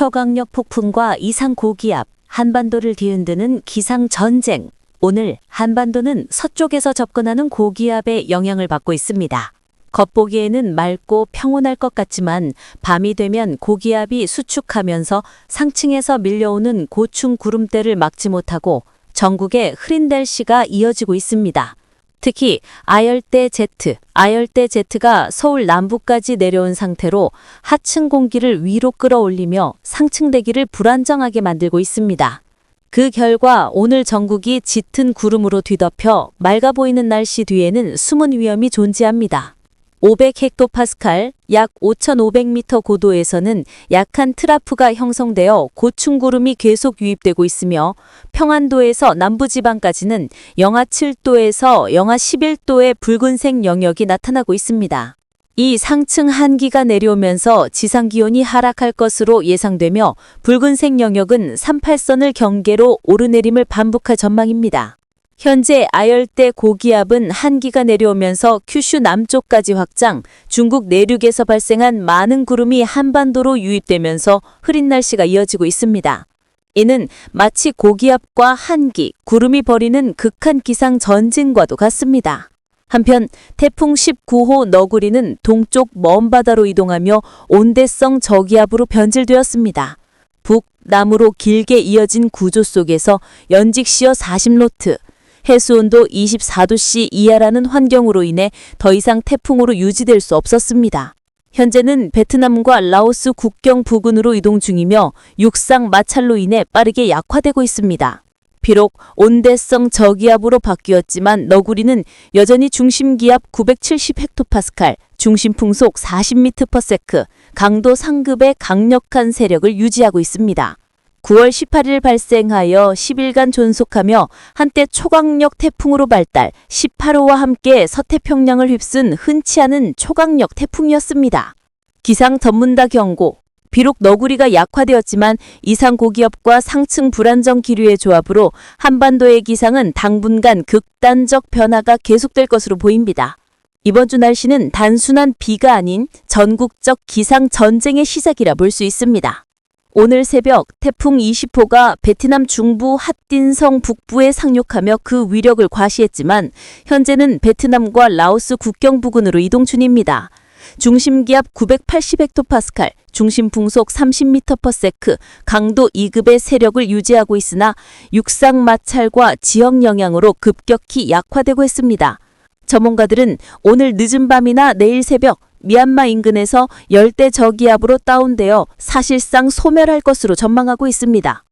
초강력 폭풍과 이상 고기압, 한반도를 뒤흔드는 기상 전쟁. 오늘 한반도는 서쪽에서 접근하는 고기압의 영향을 받고 있습니다. 겉보기에는 맑고 평온할 것 같지만 밤이 되면 고기압이 수축하면서 상층에서 밀려오는 고충 구름대를 막지 못하고 전국에 흐린 날씨가 이어지고 있습니다. 특히 아열대 Z가 서울 남부까지 내려온 상태로 하층 공기를 위로 끌어올리며 상층 대기를 불안정하게 만들고 있습니다. 그 결과 오늘 전국이 짙은 구름으로 뒤덮여 맑아 보이는 날씨 뒤에는 숨은 위험이 존재합니다. 500헥토파스칼, 약 5,500m 고도에서는 약한 트라프가 형성되어 고충구름이 계속 유입되고 있으며 평안도에서 남부지방까지는 영하 7도에서 영하 11도의 붉은색 영역이 나타나고 있습니다. 이 상층 한기가 내려오면서 지상기온이 하락할 것으로 예상되며 붉은색 영역은 38선을 경계로 오르내림을 반복할 전망입니다. 현재 아열대 고기압은 한기가 내려오면서 큐슈 남쪽까지 확장, 중국 내륙에서 발생한 많은 구름이 한반도로 유입되면서 흐린 날씨가 이어지고 있습니다. 이는 마치 고기압과 한기, 구름이 벌이는 극한 기상 전쟁과도 같습니다. 한편 태풍 19호 너구리는 동쪽 먼 바다로 이동하며 온대성 저기압으로 변질되었습니다. 북남으로 길게 이어진 구조 속에서 연직시어 40노트, 해수온도 24도씨 이하라는 환경으로 인해 더 이상 태풍으로 유지될 수 없었습니다. 현재는 베트남과 라오스 국경 부근으로 이동 중이며 육상 마찰로 인해 빠르게 약화되고 있습니다. 비록 온대성 저기압으로 바뀌었지만 너구리는 여전히 중심기압 970헥토파스칼, 중심풍속 40m/s, 강도 상급의 강력한 세력을 유지하고 있습니다. 9월 18일 발생하여 10일간 존속하며 한때 초강력 태풍으로 발달, 18호와 함께 서태평양을 휩쓴 흔치 않은 초강력 태풍이었습니다. 기상 전문가 경고. 비록 너구리가 약화되었지만 이상 고기압과 상층 불안정 기류의 조합으로 한반도의 기상은 당분간 극단적 변화가 계속될 것으로 보입니다. 이번 주 날씨는 단순한 비가 아닌 전국적 기상 전쟁의 시작이라 볼 수 있습니다. 오늘 새벽 태풍 20호가 베트남 중부 핫딘성 북부에 상륙하며 그 위력을 과시했지만 현재는 베트남과 라오스 국경 부근으로 이동 중입니다. 중심기압 980헥토파스칼, 중심풍속 30m/s, 강도 2급의 세력을 유지하고 있으나 육상 마찰과 지역 영향으로 급격히 약화되고 있습니다. 전문가들은 오늘 늦은 밤이나 내일 새벽 미얀마 인근에서 열대 저기압으로 다운되어 사실상 소멸할 것으로 전망하고 있습니다.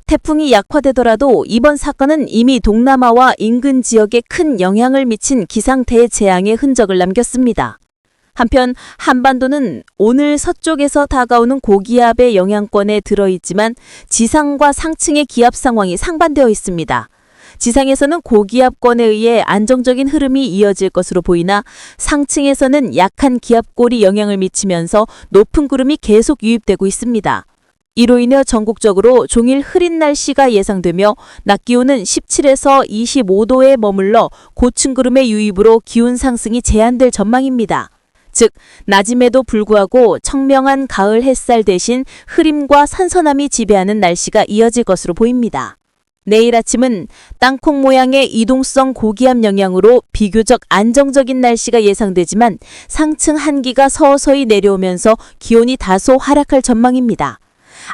태풍이 약화되더라도 이번 사건은 이미 동남아와 인근 지역에 큰 영향을 미친 기상 대재앙의 흔적을 남겼습니다. 한편 한반도는 오늘 서쪽에서 다가오는 고기압의 영향권에 들어있지만 지상과 상층의 기압 상황이 상반되어 있습니다. 지상에서는 고기압권에 의해 안정적인 흐름이 이어질 것으로 보이나 상층에서는 약한 기압골이 영향을 미치면서 높은 구름이 계속 유입되고 있습니다. 이로 인해 전국적으로 종일 흐린 날씨가 예상되며 낮 기온은 17에서 25도에 머물러 고층 구름의 유입으로 기온 상승이 제한될 전망입니다. 즉, 낮임에도 불구하고 청명한 가을 햇살 대신 흐림과 선선함이 지배하는 날씨가 이어질 것으로 보입니다. 내일 아침은 땅콩 모양의 이동성 고기압 영향으로 비교적 안정적인 날씨가 예상되지만 상층 한기가 서서히 내려오면서 기온이 다소 하락할 전망입니다.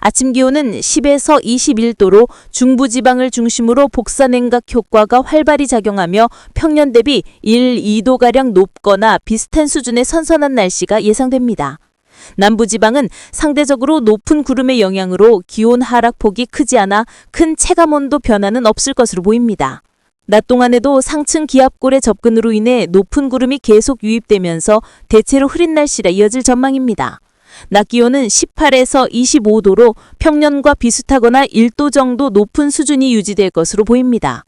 아침 기온은 10에서 21도로 중부지방을 중심으로 복사냉각 효과가 활발히 작용하며 평년 대비 1, 2도가량 높거나 비슷한 수준의 선선한 날씨가 예상됩니다. 남부지방은 상대적으로 높은 구름의 영향으로 기온 하락폭이 크지 않아 큰 체감온도 변화는 없을 것으로 보입니다. 낮 동안에도 상층 기압골의 접근으로 인해 높은 구름이 계속 유입되면서 대체로 흐린 날씨라 이어질 전망입니다. 낮 기온은 18에서 25도로 평년과 비슷하거나 1도 정도 높은 수준이 유지될 것으로 보입니다.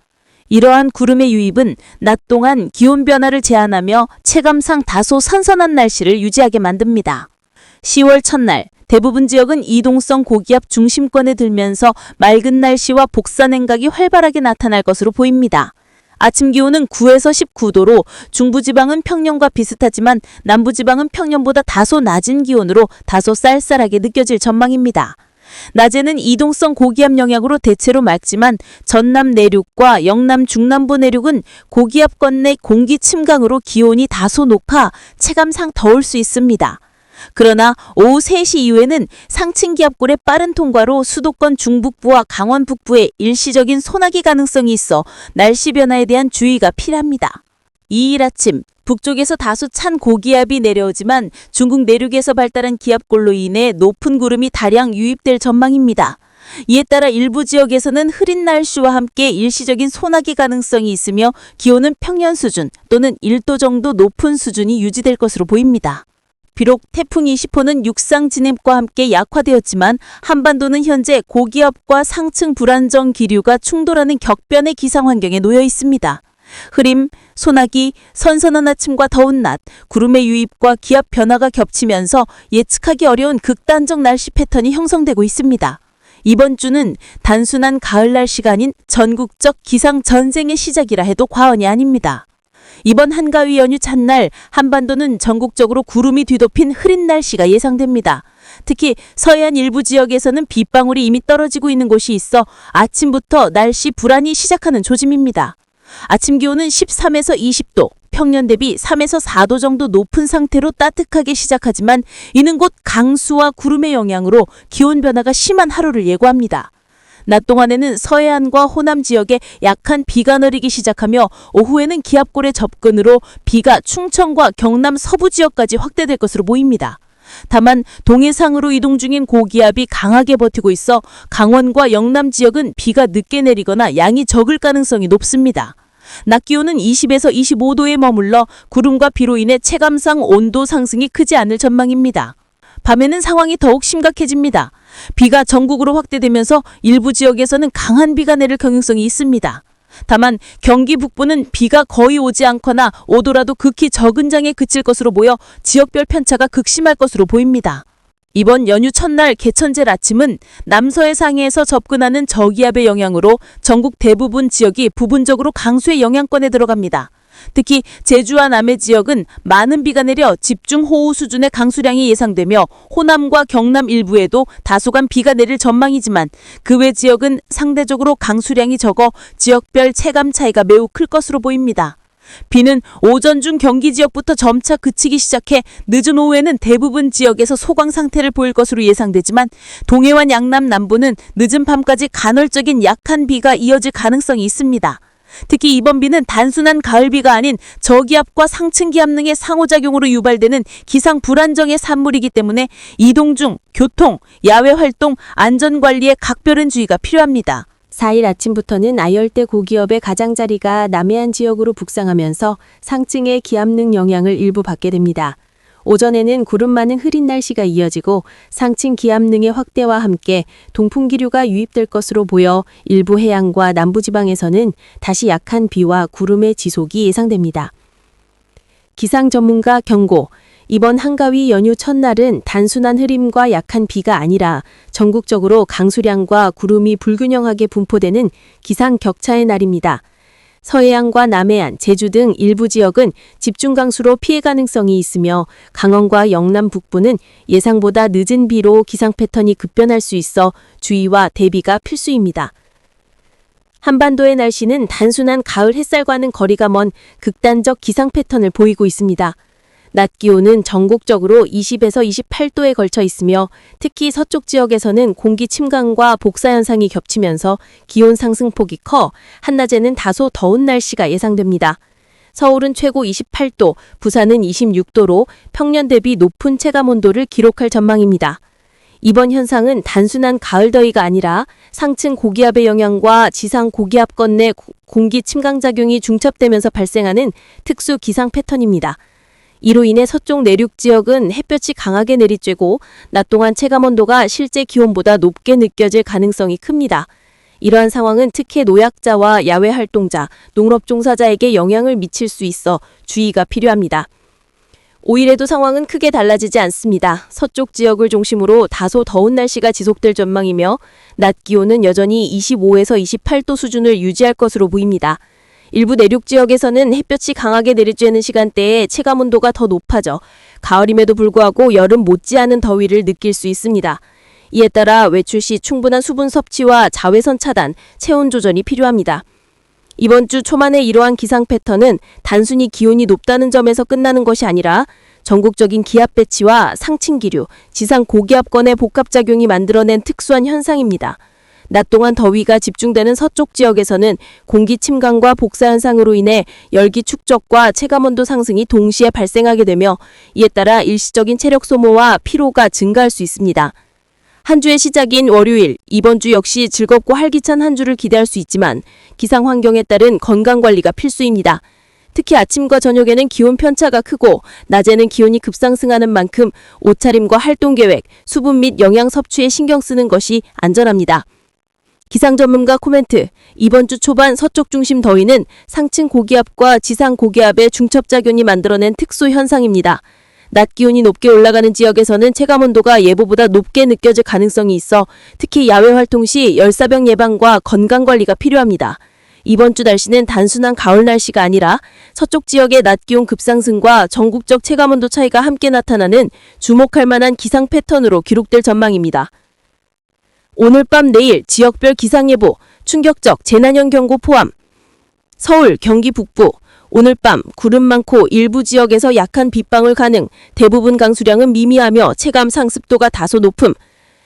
이러한 구름의 유입은 낮 동안 기온 변화를 제한하며 체감상 다소 선선한 날씨를 유지하게 만듭니다. 10월 첫날 대부분 지역은 이동성 고기압 중심권에 들면서 맑은 날씨와 복사냉각이 활발하게 나타날 것으로 보입니다. 아침 기온은 9에서 19도로 중부지방은 평년과 비슷하지만 남부지방은 평년보다 다소 낮은 기온으로 다소 쌀쌀하게 느껴질 전망입니다. 낮에는 이동성 고기압 영향으로 대체로 맑지만 전남 내륙과 영남 중남부 내륙은 고기압권 내 공기 침강으로 기온이 다소 높아 체감상 더울 수 있습니다. 그러나 오후 3시 이후에는 상층 기압골의 빠른 통과로 수도권 중북부와 강원 북부에 일시적인 소나기 가능성이 있어 날씨 변화에 대한 주의가 필요합니다. 2일 아침 북쪽에서 다소 찬 고기압이 내려오지만 중국 내륙에서 발달한 기압골로 인해 높은 구름이 다량 유입될 전망입니다. 이에 따라 일부 지역에서는 흐린 날씨와 함께 일시적인 소나기 가능성이 있으며 기온은 평년 수준 또는 1도 정도 높은 수준이 유지될 것으로 보입니다. 비록 태풍 20호는 육상 진입과 함께 약화되었지만 한반도는 현재 고기압과 상층 불안정 기류가 충돌하는 격변의 기상 환경에 놓여 있습니다. 흐림, 소나기, 선선한 아침과 더운 낮, 구름의 유입과 기압 변화가 겹치면서 예측하기 어려운 극단적 날씨 패턴이 형성되고 있습니다. 이번 주는 단순한 가을 날씨가 아닌 전국적 기상 전쟁의 시작이라 해도 과언이 아닙니다. 이번 한가위 연휴 첫날 한반도는 전국적으로 구름이 뒤덮인 흐린 날씨가 예상됩니다. 특히 서해안 일부 지역에서는 빗방울이 이미 떨어지고 있는 곳이 있어 아침부터 날씨 불안이 시작하는 조짐입니다. 아침 기온은 13에서 20도, 평년 대비 3에서 4도 정도 높은 상태로 따뜻하게 시작하지만 이는 곧 강수와 구름의 영향으로 기온 변화가 심한 하루를 예고합니다. 낮 동안에는 서해안과 호남 지역에 약한 비가 내리기 시작하며 오후에는 기압골의 접근으로 비가 충청과 경남 서부 지역까지 확대될 것으로 보입니다. 다만 동해상으로 이동 중인 고기압이 강하게 버티고 있어 강원과 영남 지역은 비가 늦게 내리거나 양이 적을 가능성이 높습니다. 낮 기온은 20에서 25도에 머물러 구름과 비로 인해 체감상 온도 상승이 크지 않을 전망입니다. 밤에는 상황이 더욱 심각해집니다. 비가 전국으로 확대되면서 일부 지역에서는 강한 비가 내릴 가능성이 있습니다. 다만 경기 북부는 비가 거의 오지 않거나 오더라도 극히 적은 장에 그칠 것으로 보여 지역별 편차가 극심할 것으로 보입니다. 이번 연휴 첫날 개천절 아침은 남서해 상해에서 접근하는 저기압의 영향으로 전국 대부분 지역이 부분적으로 강수의 영향권에 들어갑니다. 특히 제주와 남해 지역은 많은 비가 내려 집중호우 수준의 강수량이 예상되며 호남과 경남 일부에도 다소간 비가 내릴 전망이지만 그 외 지역은 상대적으로 강수량이 적어 지역별 체감 차이가 매우 클 것으로 보입니다. 비는 오전 중 경기 지역부터 점차 그치기 시작해 늦은 오후에는 대부분 지역에서 소강 상태를 보일 것으로 예상되지만 동해와 양남 남부는 늦은 밤까지 간헐적인 약한 비가 이어질 가능성이 있습니다. 특히 이번 비는 단순한 가을비가 아닌 저기압과 상층 기압 등의 상호작용으로 유발되는 기상 불안정의 산물이기 때문에 이동 중 교통, 야외 활동, 안전관리에 각별한 주의가 필요합니다. 4일 아침부터는 아열대 고기압의 가장자리가 남해안 지역으로 북상하면서 상층의 기압능 영향을 일부 받게 됩니다. 오전에는 구름 많은 흐린 날씨가 이어지고 상층 기압능의 확대와 함께 동풍기류가 유입될 것으로 보여 일부 해안과 남부지방에서는 다시 약한 비와 구름의 지속이 예상됩니다. 기상 전문가 경고. 이번 한가위 연휴 첫날은 단순한 흐림과 약한 비가 아니라 전국적으로 강수량과 구름이 불균형하게 분포되는 기상 격차의 날입니다. 서해안과 남해안, 제주 등 일부 지역은 집중 강수로 피해 가능성이 있으며 강원과 영남 북부는 예상보다 늦은 비로 기상 패턴이 급변할 수 있어 주의와 대비가 필수입니다. 한반도의 날씨는 단순한 가을 햇살과는 거리가 먼 극단적 기상 패턴을 보이고 있습니다. 낮 기온은 전국적으로 20에서 28도에 걸쳐 있으며 특히 서쪽 지역에서는 공기 침강과 복사 현상이 겹치면서 기온 상승폭이 커 한낮에는 다소 더운 날씨가 예상됩니다. 서울은 최고 28도, 부산은 26도로 평년 대비 높은 체감온도를 기록할 전망입니다. 이번 현상은 단순한 가을 더위가 아니라 상층 고기압의 영향과 지상 고기압권 내 공기 침강작용이 중첩되면서 발생하는 특수 기상 패턴입니다. 이로 인해 서쪽 내륙 지역은 햇볕이 강하게 내리쬐고 낮 동안 체감온도가 실제 기온보다 높게 느껴질 가능성이 큽니다. 이러한 상황은 특히 노약자와 야외 활동자, 농업 종사자에게 영향을 미칠 수 있어 주의가 필요합니다. 5일에도 상황은 크게 달라지지 않습니다. 서쪽 지역을 중심으로 다소 더운 날씨가 지속될 전망이며 낮 기온은 여전히 25에서 28도 수준을 유지할 것으로 보입니다. 일부 내륙 지역에서는 햇볕이 강하게 내리쬐는 시간대에 체감온도가 더 높아져 가을임에도 불구하고 여름 못지않은 더위를 느낄 수 있습니다. 이에 따라 외출 시 충분한 수분 섭취와 자외선 차단, 체온 조절이 필요합니다. 이번 주 초반의 이러한 기상 패턴은 단순히 기온이 높다는 점에서 끝나는 것이 아니라 전국적인 기압 배치와 상층 기류, 지상 고기압권의 복합작용이 만들어낸 특수한 현상입니다. 낮 동안 더위가 집중되는 서쪽 지역에서는 공기 침강과 복사 현상으로 인해 열기 축적과 체감온도 상승이 동시에 발생하게 되며 이에 따라 일시적인 체력 소모와 피로가 증가할 수 있습니다. 한 주의 시작인 월요일, 이번 주 역시 즐겁고 활기찬 한 주를 기대할 수 있지만 기상 환경에 따른 건강 관리가 필수입니다. 특히 아침과 저녁에는 기온 편차가 크고 낮에는 기온이 급상승하는 만큼 옷차림과 활동 계획, 수분 및 영양 섭취에 신경 쓰는 것이 안전합니다. 기상 전문가 코멘트, 이번 주 초반 서쪽 중심 더위는 상층 고기압과 지상 고기압의 중첩작용이 만들어낸 특수 현상입니다. 낮 기온이 높게 올라가는 지역에서는 체감온도가 예보보다 높게 느껴질 가능성이 있어 특히 야외 활동 시 열사병 예방과 건강관리가 필요합니다. 이번 주 날씨는 단순한 가을 날씨가 아니라 서쪽 지역의 낮 기온 급상승과 전국적 체감온도 차이가 함께 나타나는 주목할 만한 기상 패턴으로 기록될 전망입니다. 오늘 밤 내일 지역별 기상예보, 충격적 재난형 경고 포함. 서울, 경기 북부. 오늘 밤 구름 많고 일부 지역에서 약한 빗방울 가능, 대부분 강수량은 미미하며 체감 상습도가 다소 높음.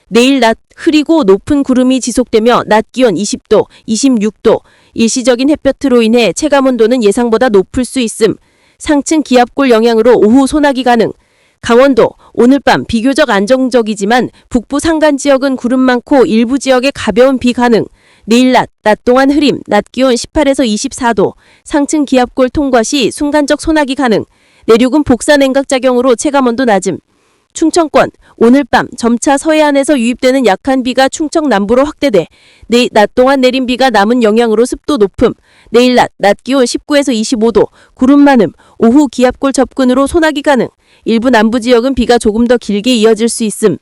내일 낮 흐리고 높은 구름이 지속되며 낮 기온 20도, 26도, 일시적인 햇볕으로 인해 체감온도는 예상보다 높을 수 있음. 상층 기압골 영향으로 오후 소나기 가능. 강원도, 오늘 밤 비교적 안정적이지만 북부 산간 지역은 구름 많고 일부 지역에 가벼운 비 가능. 내일 낮 동안 흐림, 낮 기온 18에서 24도, 상층 기압골 통과 시 순간적 소나기 가능. 내륙은 복사 냉각 작용으로 체감온도 낮음. 충청권, 오늘 밤 점차 서해안에서 유입되는 약한 비가 충청 남부로 확대돼 내일 낮 동안 내린 비가 남은 영향으로 습도 높음. 내일 낮 기온 19에서 25도, 구름 많음, 오후 기압골 접근으로 소나기 가능. 일부 남부 지역은 비가 조금 더 길게 이어질 수 있음.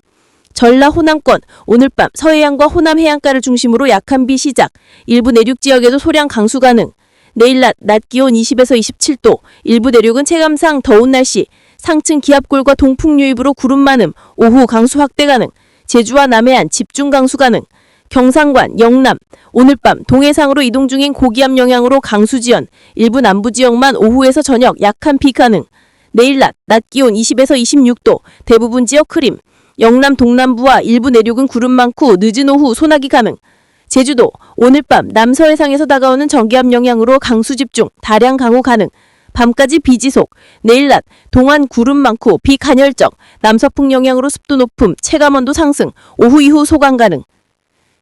전라 호남권, 오늘 밤 서해안과 호남 해안가를 중심으로 약한 비 시작. 일부 내륙 지역에도 소량 강수 가능. 내일 낮 기온 20에서 27도, 일부 내륙은 체감상 더운 날씨. 상층 기압골과 동풍 유입으로 구름 많음, 오후 강수 확대 가능. 제주와 남해안 집중 강수 가능. 경상관, 영남, 오늘 밤 동해상으로 이동 중인 고기압 영향으로 강수 지연. 일부 남부 지역만 오후에서 저녁 약한 비 가능. 내일 낮 기온 20에서 26도, 대부분 지역 흐림. 영남 동남부와 일부 내륙은 구름 많고 늦은 오후 소나기 가능. 제주도, 오늘 밤 남서해상에서 다가오는 저기압 영향으로 강수 집중, 다량 강우 가능. 밤까지 비 지속. 내일 낮 동안 구름 많고 비 간헐적, 남서풍 영향으로 습도 높음, 체감온도 상승, 오후 이후 소강 가능.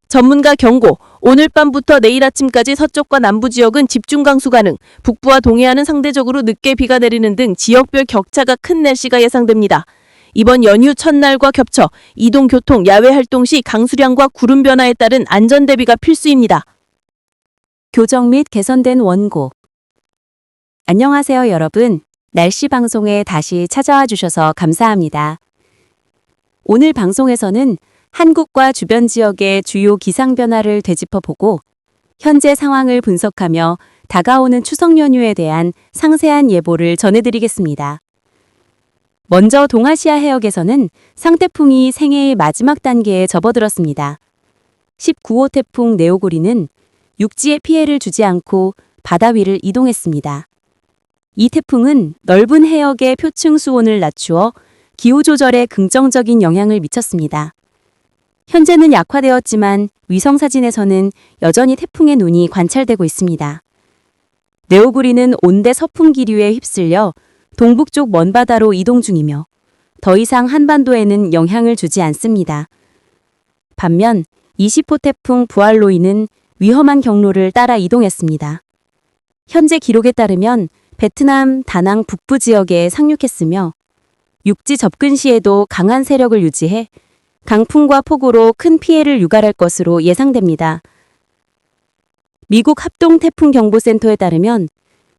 전문가 경고, 오늘 밤부터 내일 아침까지 서쪽과 남부 지역은 집중 강수 가능, 북부와 동해안은 상대적으로 늦게 비가 내리는 등 지역별 격차가 큰 날씨가 예상됩니다. 이번 연휴 첫날과 겹쳐 이동 교통, 야외 활동 시 강수량과 구름 변화에 따른 안전 대비가 필수입니다. 교정 및 개선된 원고. 안녕하세요, 여러분. 날씨 방송에 다시 찾아와 주셔서 감사합니다. 오늘 방송에서는 한국과 주변 지역의 주요 기상 변화를 되짚어보고 현재 상황을 분석하며 다가오는 추석 연휴에 대한 상세한 예보를 전해드리겠습니다. 먼저 동아시아 해역에서는 상태풍이 생애의 마지막 단계에 접어들었습니다. 19호 태풍 네오고리는 육지에 피해를 주지 않고 바다 위를 이동했습니다. 이 태풍은 넓은 해역의 표층 수온을 낮추어 기후 조절에 긍정적인 영향을 미쳤습니다. 현재는 약화되었지만 위성사진에서는 여전히 태풍의 눈이 관찰되고 있습니다. 네오구리는 온대 서풍 기류에 휩쓸려 동북쪽 먼바다로 이동 중이며 더 이상 한반도에는 영향을 주지 않습니다. 반면 20호 태풍 부알로이는 위험한 경로를 따라 이동했습니다. 현재 기록에 따르면 베트남 다낭 북부 지역에 상륙했으며 육지 접근 시에도 강한 세력을 유지해 강풍과 폭우로 큰 피해를 유발할 것으로 예상됩니다. 미국 합동태풍경보센터에 따르면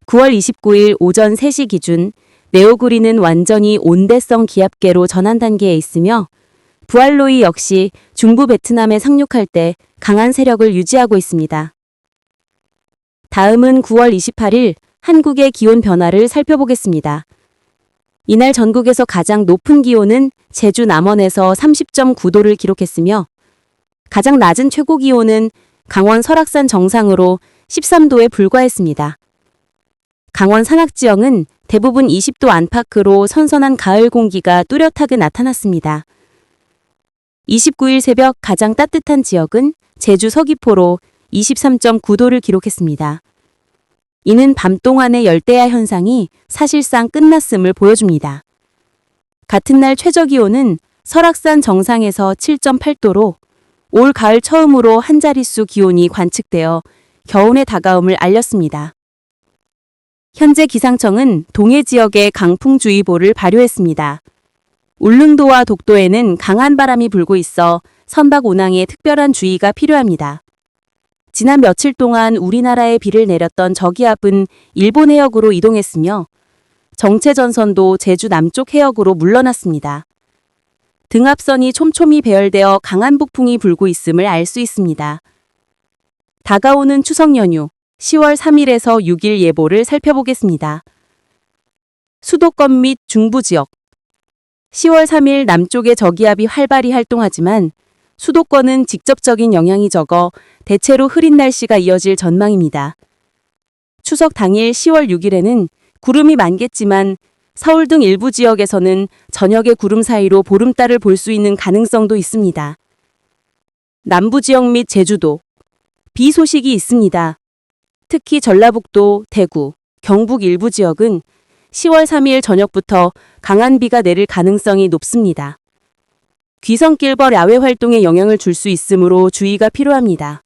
9월 29일 오전 3시 기준 네오구리는 완전히 온대성 기압계로 전환 단계에 있으며 부알로이 역시 중부 베트남에 상륙할 때 강한 세력을 유지하고 있습니다. 다음은 9월 28일 한국의 기온 변화를 살펴보겠습니다. 이날 전국에서 가장 높은 기온은 제주 남원에서 30.9도를 기록했으며 가장 낮은 최고 기온은 강원 설악산 정상으로 13도에 불과했습니다. 강원 산악 지역은 대부분 20도 안팎으로 선선한 가을 공기가 뚜렷하게 나타났습니다. 29일 새벽 가장 따뜻한 지역은 제주 서귀포로 23.9도를 기록했습니다. 이는 밤 동안의 열대야 현상이 사실상 끝났음을 보여줍니다. 같은 날 최저 기온은 설악산 정상에서 7.8도로 올 가을 처음으로 한 자릿수 기온이 관측되어 겨울의 다가옴을 알렸습니다. 현재 기상청은 동해 지역에 강풍주의보를 발효했습니다. 울릉도와 독도에는 강한 바람이 불고 있어 선박 운항에 특별한 주의가 필요합니다. 지난 며칠 동안 우리나라에 비를 내렸던 저기압은 일본 해역으로 이동했으며 정체전선도 제주 남쪽 해역으로 물러났습니다. 등압선이 촘촘히 배열되어 강한 북풍이 불고 있음을 알 수 있습니다. 다가오는 추석 연휴 10월 3일에서 6일 예보를 살펴보겠습니다. 수도권 및 중부 지역 10월 3일 남쪽의 저기압이 활발히 활동하지만 수도권은 직접적인 영향이 적어 대체로 흐린 날씨가 이어질 전망입니다. 추석 당일 10월 6일에는 구름이 많겠지만 서울 등 일부 지역에서는 저녁의 구름 사이로 보름달을 볼 수 있는 가능성도 있습니다. 남부 지역 및 제주도 비 소식이 있습니다. 특히 전라북도, 대구, 경북 일부 지역은 10월 3일 저녁부터 강한 비가 내릴 가능성이 높습니다. 귀성길벌 야외 활동에 영향을 줄 수 있으므로 주의가 필요합니다.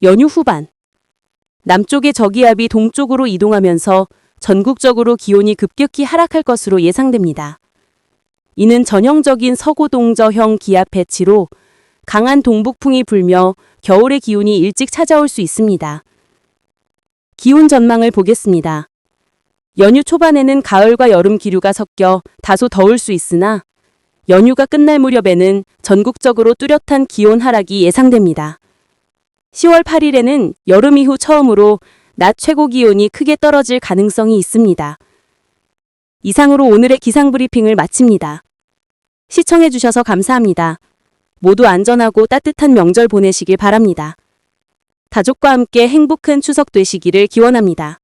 연휴 후반 남쪽의 저기압이 동쪽으로 이동하면서 전국적으로 기온이 급격히 하락할 것으로 예상됩니다. 이는 전형적인 서고동저형 기압 배치로 강한 동북풍이 불며 겨울의 기온이 일찍 찾아올 수 있습니다. 기온 전망을 보겠습니다. 연휴 초반에는 가을과 여름 기류가 섞여 다소 더울 수 있으나 연휴가 끝날 무렵에는 전국적으로 뚜렷한 기온 하락이 예상됩니다. 10월 8일에는 여름 이후 처음으로 낮 최고 기온이 크게 떨어질 가능성이 있습니다. 이상으로 오늘의 기상브리핑을 마칩니다. 시청해주셔서 감사합니다. 모두 안전하고 따뜻한 명절 보내시길 바랍니다. 가족과 함께 행복한 추석 되시기를 기원합니다.